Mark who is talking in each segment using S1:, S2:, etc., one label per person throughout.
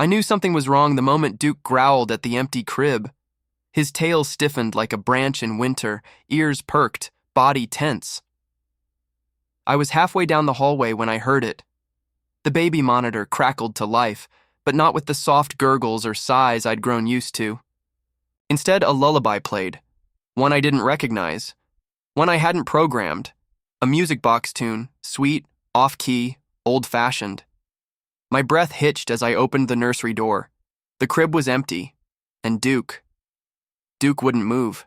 S1: I knew something was wrong the moment Duke growled at the empty crib. His tail stiffened like a branch in winter, ears perked, body tense. I was halfway down the hallway when I heard it. The baby monitor crackled to life, but not with the soft gurgles or sighs I'd grown used to. Instead, a lullaby played, one I didn't recognize, one I hadn't programmed, a music box tune, sweet, off-key, old-fashioned. My breath hitched as I opened the nursery door. The crib was empty, and Duke wouldn't move.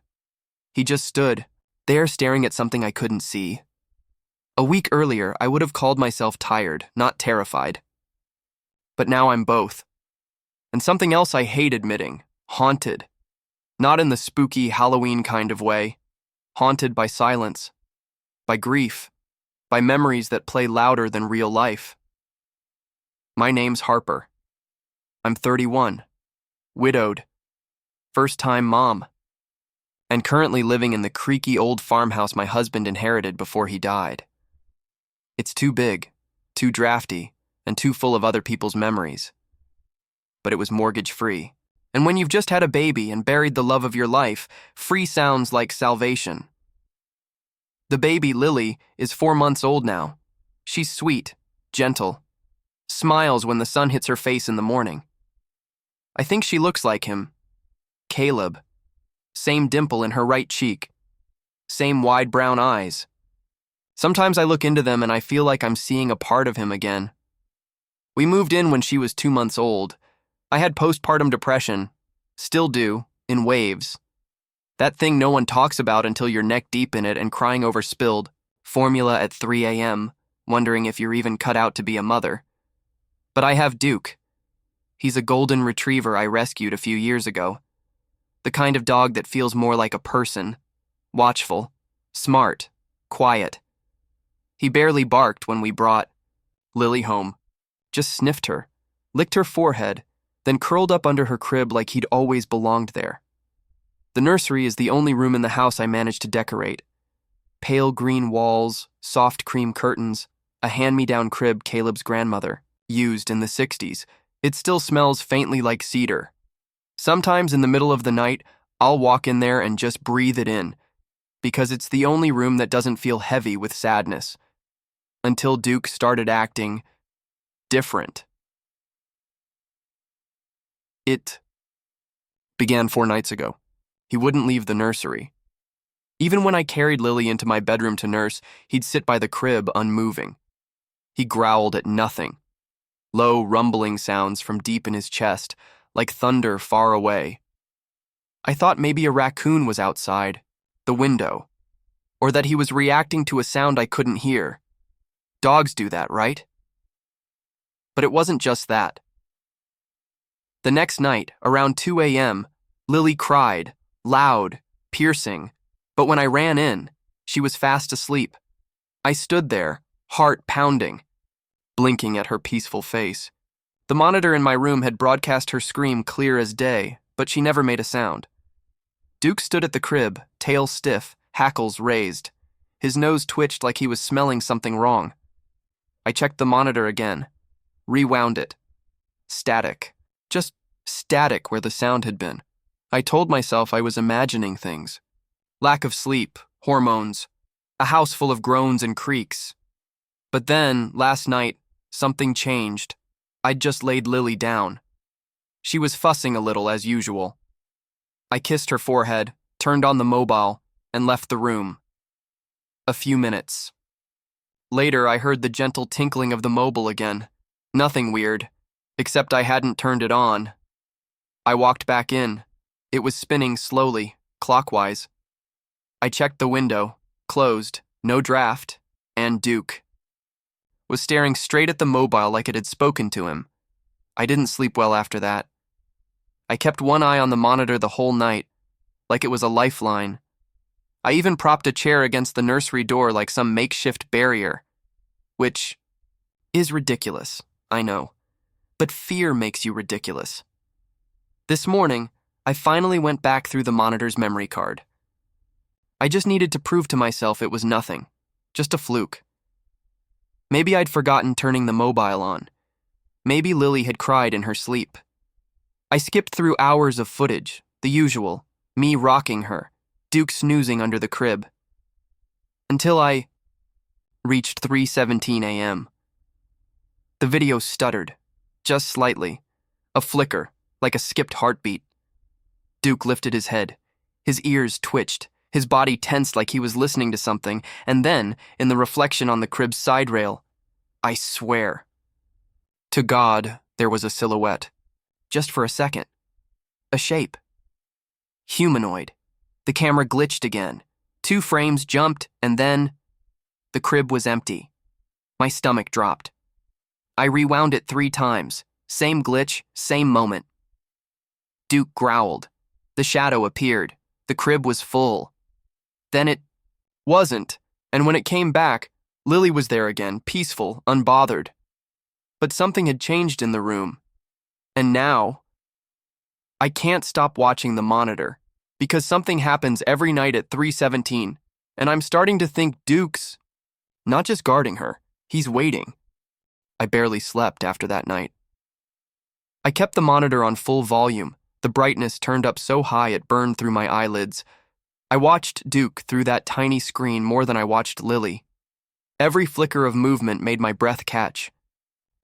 S1: He just stood, there staring at something I couldn't see. A week earlier, I would have called myself tired, not terrified. But now I'm both. And something else I hate admitting, haunted. Not in the spooky Halloween kind of way. Haunted by silence, by grief, by memories that play louder than real life. My name's Harper. I'm 31, widowed, first-time mom, and currently living in the creaky old farmhouse my husband inherited before he died. It's too big, too drafty, and too full of other people's memories. But it was mortgage-free. And when you've just had a baby and buried the love of your life, free sounds like salvation. The baby, Lily, is 4 months old now. She's sweet, gentle, smiles when the sun hits her face in the morning. I think she looks like him. Caleb. Same dimple in her right cheek. Same wide brown eyes. Sometimes I look into them and I feel like I'm seeing a part of him again. We moved in when she was 2 months old. I had postpartum depression. Still do, in waves. That thing no one talks about until you're neck deep in it and crying over spilled formula at 3 a.m., wondering if you're even cut out to be a mother. But I have Duke. He's a golden retriever I rescued a few years ago. The kind of dog that feels more like a person. Watchful, smart, quiet. He barely barked when we brought Lily home. Just sniffed her, licked her forehead, then curled up under her crib like he'd always belonged there. The nursery is the only room in the house I managed to decorate. Pale green walls, soft cream curtains, a hand-me-down crib Caleb's grandmother used in the 60s. It still smells faintly like cedar. Sometimes in the middle of the night, I'll walk in there and just breathe it in, because it's the only room that doesn't feel heavy with sadness. Until Duke started acting different. It began 4 nights ago. He wouldn't leave the nursery. Even when I carried Lily into my bedroom to nurse, he'd sit by the crib unmoving. He growled at nothing. Low, rumbling sounds from deep in his chest, like thunder far away. I thought maybe a raccoon was outside, the window, or that he was reacting to a sound I couldn't hear. Dogs do that, right? But it wasn't just that. The next night, around 2 a.m., Lily cried, loud, piercing, but when I ran in, she was fast asleep. I stood there, heart pounding, blinking at her peaceful face. The monitor in my room had broadcast her scream clear as day, but she never made a sound. Duke stood at the crib, tail stiff, hackles raised. His nose twitched like he was smelling something wrong. I checked the monitor again, rewound it. Static. Just static where the sound had been. I told myself I was imagining things. Lack of sleep, hormones, a house full of groans and creaks. But then, last night, something changed. I'd just laid Lily down. She was fussing a little as usual. I kissed her forehead, turned on the mobile, and left the room. A few minutes. Later, I heard the gentle tinkling of the mobile again. Nothing weird, except I hadn't turned it on. I walked back in. It was spinning slowly, clockwise. I checked the window, closed, no draft, and Duke was staring straight at the mobile like it had spoken to him. I didn't sleep well after that. I kept one eye on the monitor the whole night, like it was a lifeline. I even propped a chair against the nursery door like some makeshift barrier, which is ridiculous, I know, but fear makes you ridiculous. This morning, I finally went back through the monitor's memory card. I just needed to prove to myself it was nothing, just a fluke. Maybe I'd forgotten turning the mobile on. Maybe Lily had cried in her sleep. I skipped through hours of footage, the usual, me rocking her, Duke snoozing under the crib, until I reached 3:17 a.m. The video stuttered, just slightly, a flicker, like a skipped heartbeat. Duke lifted his head. His ears twitched, his body tensed like he was listening to something, and then, in the reflection on the crib's side rail, I swear, to God, there was a silhouette. Just for a second. A shape. Humanoid. The camera glitched again. 2 frames jumped, and then the crib was empty. My stomach dropped. I rewound it 3 times. Same glitch, same moment. Duke growled. The shadow appeared. The crib was full. Then it wasn't, and when it came back, Lily was there again, peaceful, unbothered. But something had changed in the room. And now, I can't stop watching the monitor, because something happens every night at 3:17, and I'm starting to think Duke's not just guarding her, he's waiting. I barely slept after that night. I kept the monitor on full volume, the brightness turned up so high it burned through my eyelids. I watched Duke through that tiny screen more than I watched Lily. Every flicker of movement made my breath catch.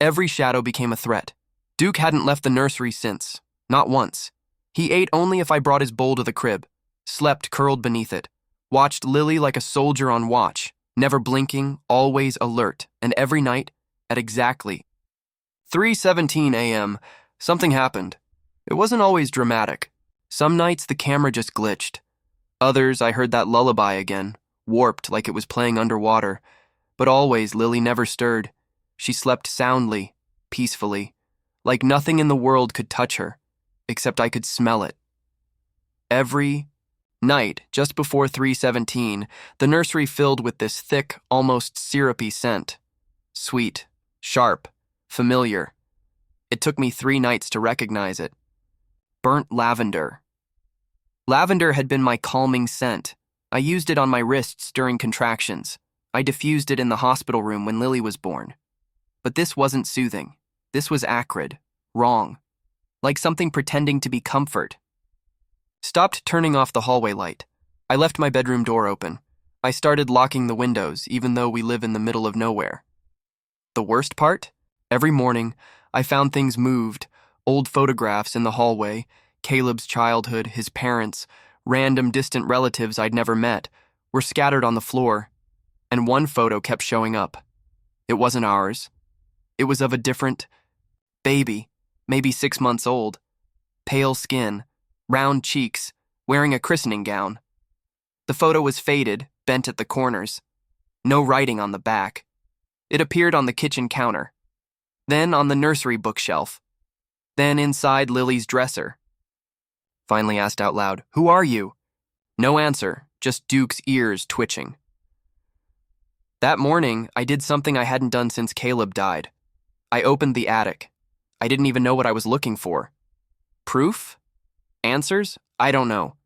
S1: Every shadow became a threat. Duke hadn't left the nursery since, not once. He ate only if I brought his bowl to the crib, slept curled beneath it, watched Lily like a soldier on watch, never blinking, always alert, and every night, at exactly 3:17 a.m., something happened. It wasn't always dramatic. Some nights the camera just glitched. Others I heard that lullaby again, warped like it was playing underwater. But always Lily never stirred. She slept soundly, peacefully, like nothing in the world could touch her, except I could smell it. Every night, just before 3:17, the nursery filled with this thick, almost syrupy scent. Sweet, sharp, familiar. It took me 3 nights to recognize it. Burnt lavender. Lavender had been my calming scent. I used it on my wrists during contractions. I diffused it in the hospital room when Lily was born. But this wasn't soothing. This was acrid, wrong, like something pretending to be comfort. Stopped turning off the hallway light. I left my bedroom door open. I started locking the windows, even though we live in the middle of nowhere. The worst part? Every morning, I found things moved, old photographs in the hallway, Caleb's childhood, his parents, random distant relatives I'd never met, were scattered on the floor, and one photo kept showing up. It wasn't ours. It was of a different baby, maybe 6 months old, pale skin, round cheeks, wearing a christening gown. The photo was faded, bent at the corners. No writing on the back. It appeared on the kitchen counter, then on the nursery bookshelf, then inside Lily's dresser. Finally asked out loud, "Who are you?" No answer, just Duke's ears twitching. That morning, I did something I hadn't done since Caleb died. I opened the attic. I didn't even know what I was looking for. Proof? Answers? I don't know.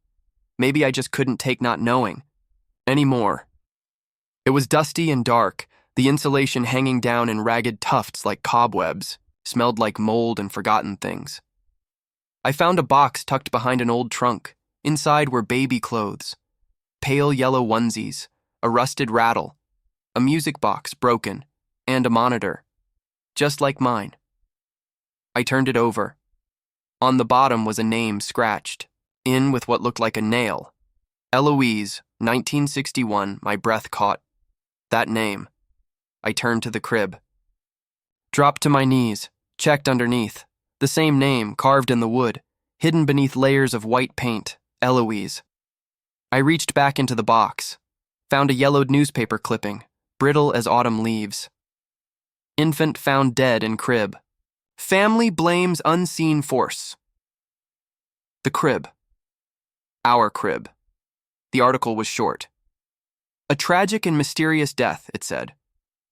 S1: Maybe I just couldn't take not knowing anymore. It was dusty and dark, the insulation hanging down in ragged tufts like cobwebs, smelled like mold and forgotten things. I found a box tucked behind an old trunk. Inside were baby clothes, pale yellow onesies, a rusted rattle, a music box broken, and a monitor, just like mine. I turned it over. On the bottom was a name scratched, in with what looked like a nail. Eloise, 1961, my breath caught. That name. I turned to the crib. Dropped to my knees, checked underneath. The same name, carved in the wood, hidden beneath layers of white paint, Eloise. I reached back into the box, found a yellowed newspaper clipping, brittle as autumn leaves. Infant found dead in crib. Family blames unseen force. The crib. Our crib. The article was short. A tragic and mysterious death, it said.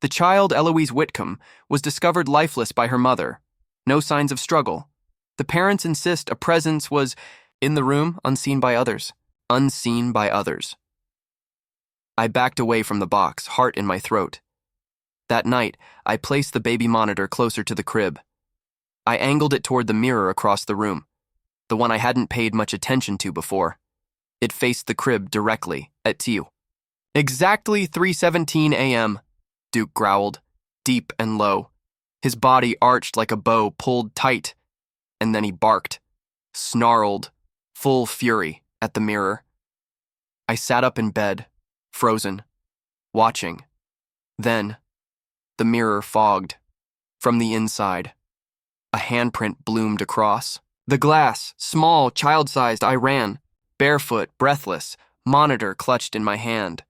S1: The child, Eloise Whitcomb, was discovered lifeless by her mother. No signs of struggle. The parents insist a presence was in the room, unseen by others. Unseen by others. I backed away from the box, heart in my throat. That night, I placed the baby monitor closer to the crib. I angled it toward the mirror across the room, the one I hadn't paid much attention to before. It faced the crib directly at you. Exactly 3:17 a.m., Duke growled, deep and low. His body arched like a bow pulled tight, and then he barked, snarled, full fury, at the mirror. I sat up in bed, frozen, watching. Then, the mirror fogged. From the inside, a handprint bloomed across. The glass, small, child-sized, I ran, barefoot, breathless, monitor clutched in my hand.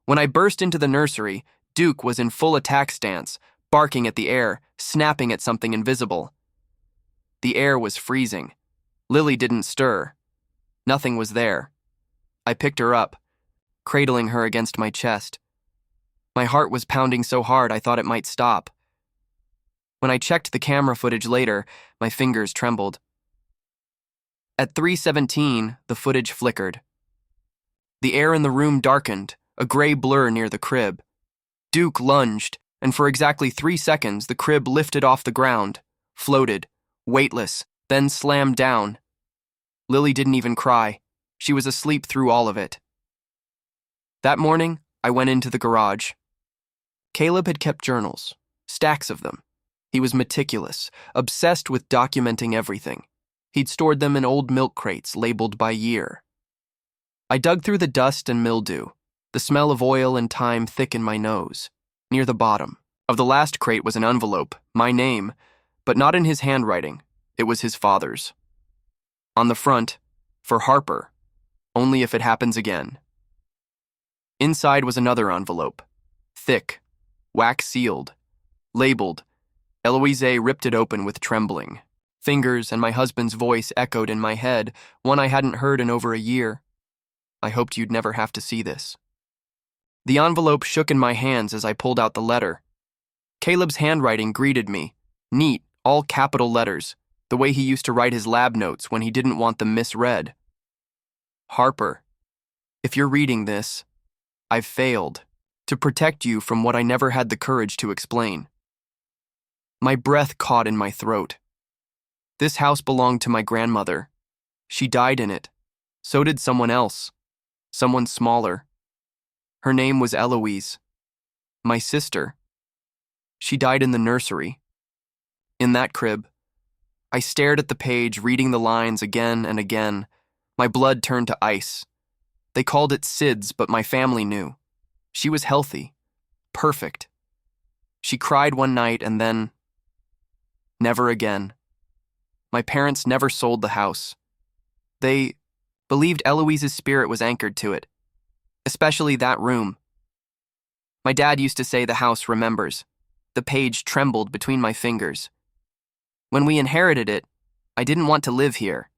S1: When I burst into the nursery, Duke was in full attack stance, barking at the air, snapping at something invisible. The air was freezing. Lily didn't stir. Nothing was there. I picked her up, cradling her against my chest. My heart was pounding so hard I thought it might stop. When I checked the camera footage later, my fingers trembled. At 3:17, the footage flickered. The air in the room darkened, a gray blur near the crib. Duke lunged, and for exactly 3 seconds, the crib lifted off the ground, floated, weightless, then slammed down. Lily didn't even cry. She was asleep through all of it. That morning, I went into the garage. Caleb had kept journals, stacks of them. He was meticulous, obsessed with documenting everything. He'd stored them in old milk crates labeled by year. I dug through the dust and mildew, the smell of oil and time thick in my nose. Near the bottom of the last crate was an envelope, my name, but not in his handwriting. It was his father's. On the front, for Harper, only if it happens again. Inside was another envelope, thick, wax-sealed, labeled. Eloise ripped it open with trembling. Fingers and my husband's voice echoed in my head, one I hadn't heard in over a year. I hoped you'd never have to see this. The envelope shook in my hands as I pulled out the letter. Caleb's handwriting greeted me, neat, all capital letters, the way he used to write his lab notes when he didn't want them misread. Harper, if you're reading this, I've failed to protect you from what I never had the courage to explain. My breath caught in my throat. This house belonged to my grandmother. She died in it. So did someone else. Someone smaller. Her name was Eloise. My sister. She died in the nursery. In that crib. I stared at the page, reading the lines again and again. My blood turned to ice. They called it SIDS, but my family knew. She was healthy. Perfect. She cried one night and then... never again. My parents never sold the house. They believed Eloise's spirit was anchored to it, especially that room. My dad used to say the house remembers. The page trembled between my fingers. When we inherited it, I didn't want to live here,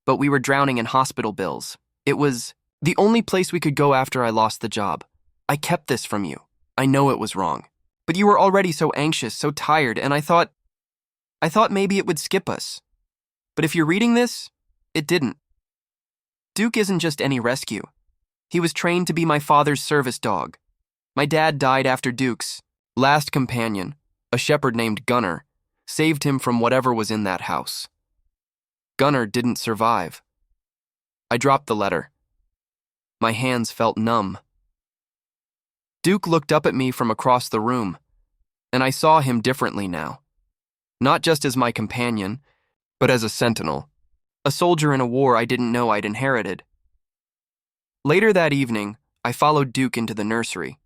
S1: but we were drowning in hospital bills. It was the only place we could go after I lost the job. I kept this from you. I know it was wrong, but you were already so anxious, so tired, and I thought maybe it would skip us. But if you're reading this, it didn't. Duke isn't just any rescue. He was trained to be my father's service dog. My dad died after Duke's last companion, a shepherd named Gunnar, saved him from whatever was in that house. Gunnar didn't survive. I dropped the letter. My hands felt numb. Duke looked up at me from across the room, and I saw him differently now. Not just as my companion, but as a sentinel, a soldier in a war I didn't know I'd inherited. Later that evening, I followed Duke into the nursery.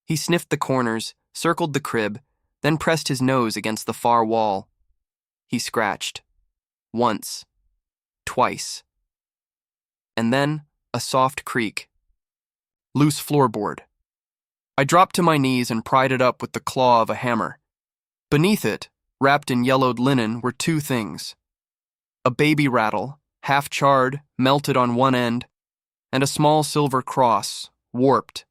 S1: He sniffed the corners, circled the crib, then pressed his nose against the far wall. He scratched. Once. Twice. And then a soft creak. Loose floorboard. I dropped to my knees and pried it up with the claw of a hammer. Beneath it, wrapped in yellowed linen, were two things. A baby rattle, half charred, melted on one end, and a small silver cross, warped,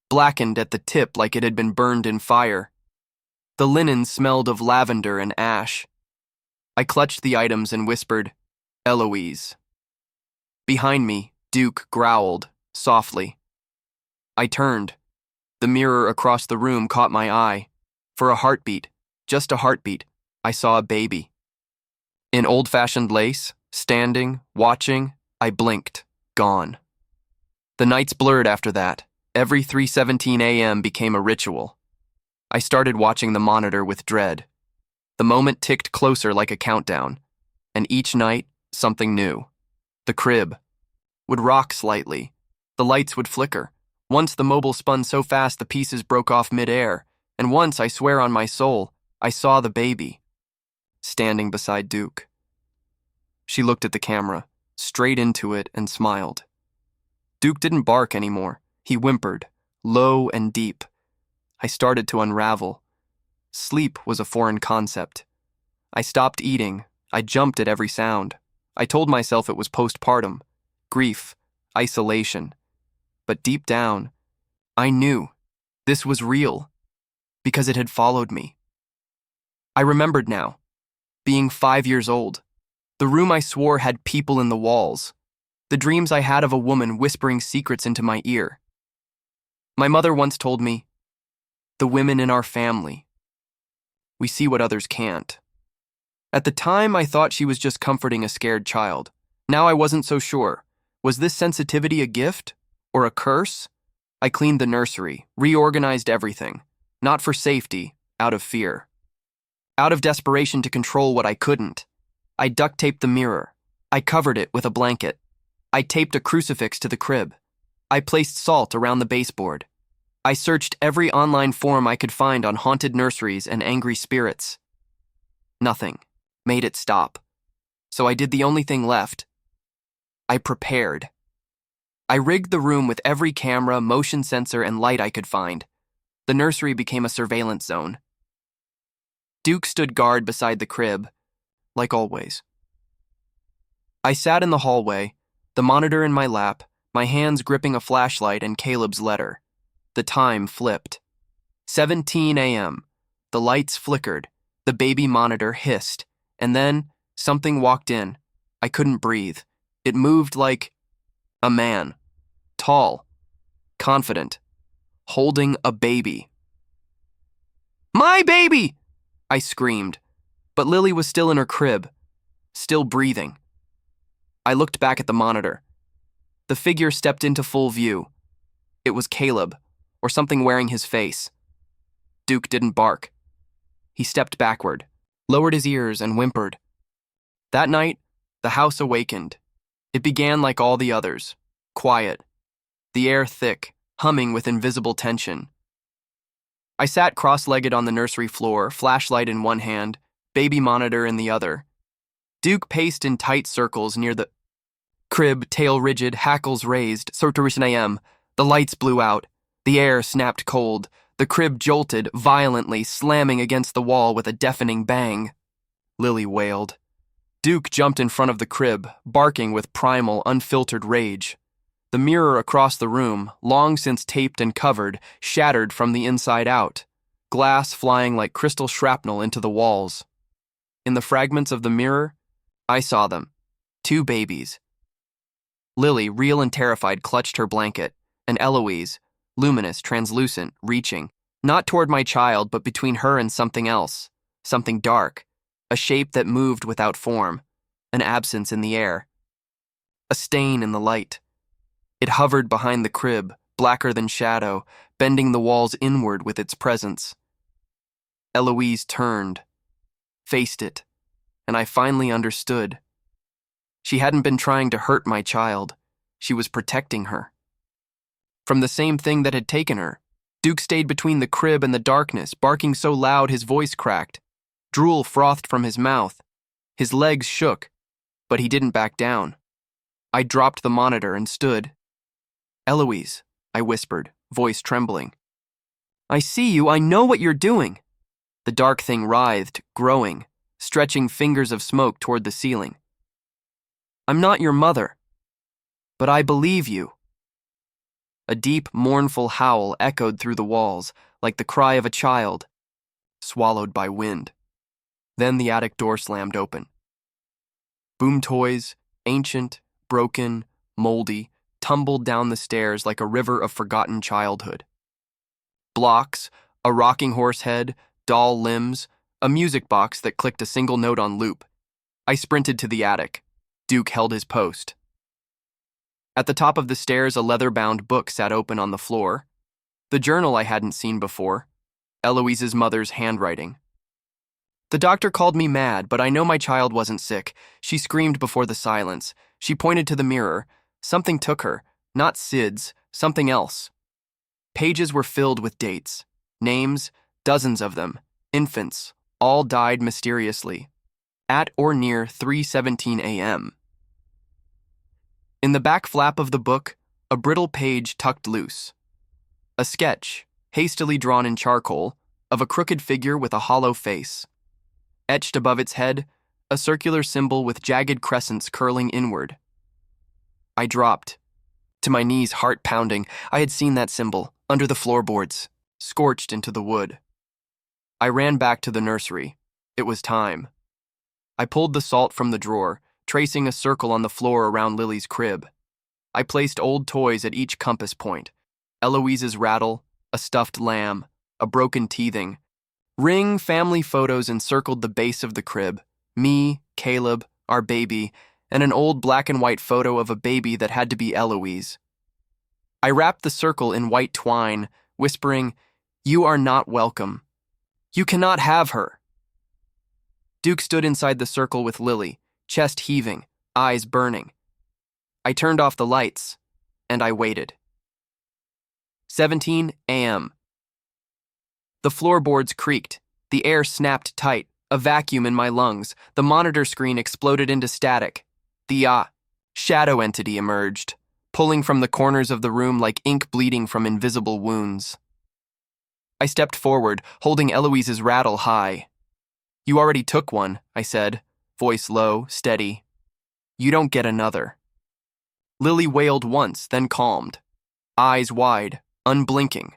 S1: blackened at the tip like it had been burned in fire. The linen smelled of lavender and ash. I clutched the items and whispered, "Eloise." Behind me, Duke growled, softly. I turned. The mirror across the room caught my eye. For a heartbeat, just a heartbeat, I saw a baby. In old-fashioned lace, standing, watching, I blinked, gone. The nights blurred after that. Every 3:17 a.m. became a ritual. I started watching the monitor with dread. The moment ticked closer like a countdown, and each night, something new. The crib would rock slightly. The lights would flicker. Once the mobile spun so fast the pieces broke off mid-air, and once, I swear on my soul, I saw the baby, standing beside Duke. She looked at the camera, straight into it, and smiled. Duke didn't bark anymore. He whimpered, low and deep. I started to unravel. Sleep was a foreign concept. I stopped eating. I jumped at every sound. I told myself it was postpartum, grief, isolation. But deep down, I knew this was real, because it had followed me. I remembered now, being 5 years old. The room I swore had people in the walls. The dreams I had of a woman whispering secrets into my ear. My mother once told me, "The women in our family, we see what others can't." At the time, I thought she was just comforting a scared child. Now I wasn't so sure. Was this sensitivity a gift or a curse? I cleaned the nursery, reorganized everything, not for safety, out of fear. Out of desperation to control what I couldn't. I duct taped the mirror. I covered it with a blanket. I taped a crucifix to the crib. I placed salt around the baseboard. I searched every online forum I could find on haunted nurseries and angry spirits. Nothing made it stop. So I did the only thing left. I prepared. I rigged the room with every camera, motion sensor, and light I could find. The nursery became a surveillance zone. Duke stood guard beside the crib, like always. I sat in the hallway, the monitor in my lap, my hands gripping a flashlight and Caleb's letter. The time flipped. 17 a.m. The lights flickered, the baby monitor hissed, and then something walked in. I couldn't breathe. It moved like a man, tall, confident, holding a baby. "My baby!" I screamed, but Lily was still in her crib, still breathing. I looked back at the monitor. The figure stepped into full view. It was Caleb, or something wearing his face. Duke didn't bark. He stepped backward, lowered his ears, and whimpered. That night, the house awakened. It began like all the others, quiet, the air thick, humming with invisible tension. I sat cross-legged on the nursery floor, flashlight in one hand, baby monitor in the other. Duke paced in tight circles near the crib, tail rigid, hackles raised. 17 a.m. The lights blew out. The air snapped cold. The crib jolted violently, slamming against the wall with a deafening bang. Lily wailed. Duke jumped in front of the crib, barking with primal, unfiltered rage. The mirror across the room, long since taped and covered, shattered from the inside out, glass flying like crystal shrapnel into the walls. In the fragments of the mirror, I saw them. 2 babies. Lily, real and terrified, clutched her blanket, and Eloise, luminous, translucent, reaching, not toward my child, but between her and something else, something dark, a shape that moved without form, an absence in the air, a stain in the light. It hovered behind the crib, blacker than shadow, bending the walls inward with its presence. Eloise turned, faced it, and I finally understood. She hadn't been trying to hurt my child. She was protecting her. From the same thing that had taken her, Duke stayed between the crib and the darkness, barking so loud his voice cracked. Drool frothed from his mouth. His legs shook, but he didn't back down. I dropped the monitor and stood. "Eloise," I whispered, voice trembling. "I see you. I know what you're doing." The dark thing writhed, growing, stretching fingers of smoke toward the ceiling. "I'm not your mother, but I believe you." A deep, mournful howl echoed through the walls, like the cry of a child, swallowed by wind. Then the attic door slammed open. Boom toys, ancient, broken, moldy, tumbled down the stairs like a river of forgotten childhood. Blocks, a rocking horse head, doll limbs, a music box that clicked a single note on loop. I sprinted to the attic. Duke held his post. At the top of the stairs, a leather-bound book sat open on the floor. The journal I hadn't seen before. Eloise's mother's handwriting. The doctor called me mad, but I know my child wasn't sick. She screamed before the silence. She pointed to the mirror. Something took her. Not SIDS, something else. Pages were filled with dates. Names, dozens of them. Infants. All died mysteriously. At or near 3:17 a.m. In the back flap of the book, a brittle page tucked loose. A sketch, hastily drawn in charcoal, of a crooked figure with a hollow face. Etched above its head, a circular symbol with jagged crescents curling inward. I dropped. To my knees, heart pounding. I had seen that symbol, under the floorboards, scorched into the wood. I ran back to the nursery. It was time. I pulled the salt from the drawer, tracing a circle on the floor around Lily's crib. I placed old toys at each compass point. Eloise's rattle, a stuffed lamb, a broken teething. Ring family photos encircled the base of the crib. Me, Caleb, our baby, and an old black and white photo of a baby that had to be Eloise. I wrapped the circle in white twine, whispering, "You are not welcome. You cannot have her." Duke stood inside the circle with Lily, chest heaving, eyes burning. I turned off the lights, and I waited. 17 a.m. The floorboards creaked. The air snapped tight, a vacuum in my lungs. The monitor screen exploded into static. The shadow entity emerged, pulling from the corners of the room like ink bleeding from invisible wounds. I stepped forward, holding Eloise's rattle high. "You already took one," I said, voice low, steady. "You don't get another." Lily wailed once, then calmed, eyes wide, unblinking.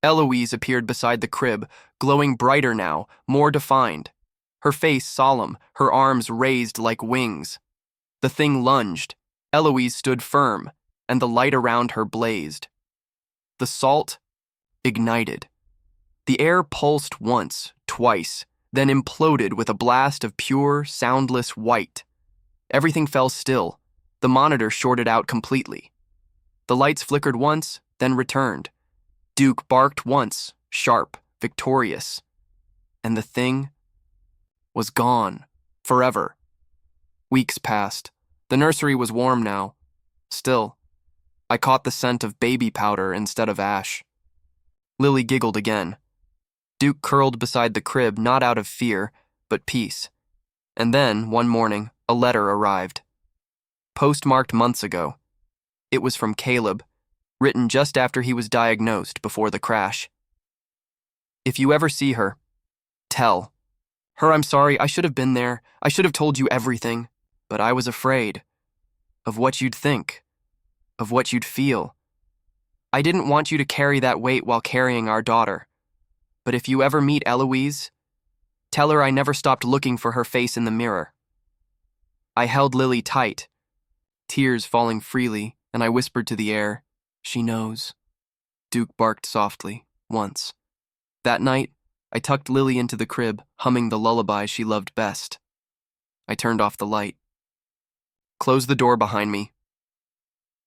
S1: Eloise appeared beside the crib, glowing brighter now, more defined. Her face solemn, her arms raised like wings. The thing lunged. Eloise stood firm, and the light around her blazed. The salt ignited. The air pulsed once, twice, then imploded with a blast of pure, soundless white. Everything fell still. The monitor shorted out completely. The lights flickered once, then returned. Duke barked once, sharp, victorious. And the thing was gone, forever. Weeks passed. The nursery was warm now. Still, I caught the scent of baby powder instead of ash. Lily giggled again. Duke curled beside the crib, not out of fear, but peace. And then, one morning, a letter arrived. Postmarked months ago. It was from Caleb, written just after he was diagnosed before the crash. "If you ever see her, tell her I'm sorry. I should have been there. I should have told you everything. But I was afraid of what you'd think, of what you'd feel. I didn't want you to carry that weight while carrying our daughter. But if you ever meet Eloise, tell her I never stopped looking for her face in the mirror." I held Lily tight, tears falling freely, and I whispered to the air, "She knows." Duke barked softly, once. That night, I tucked Lily into the crib, humming the lullaby she loved best. I turned off the light. Closed the door behind me.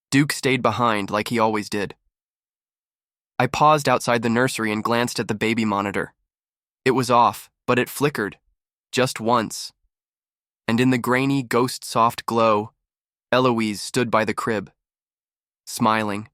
S1: Duke stayed behind like he always did. I paused outside the nursery and glanced at the baby monitor. It was off, but it flickered, just once. And in the grainy, ghost-soft glow, Eloise stood by the crib, smiling,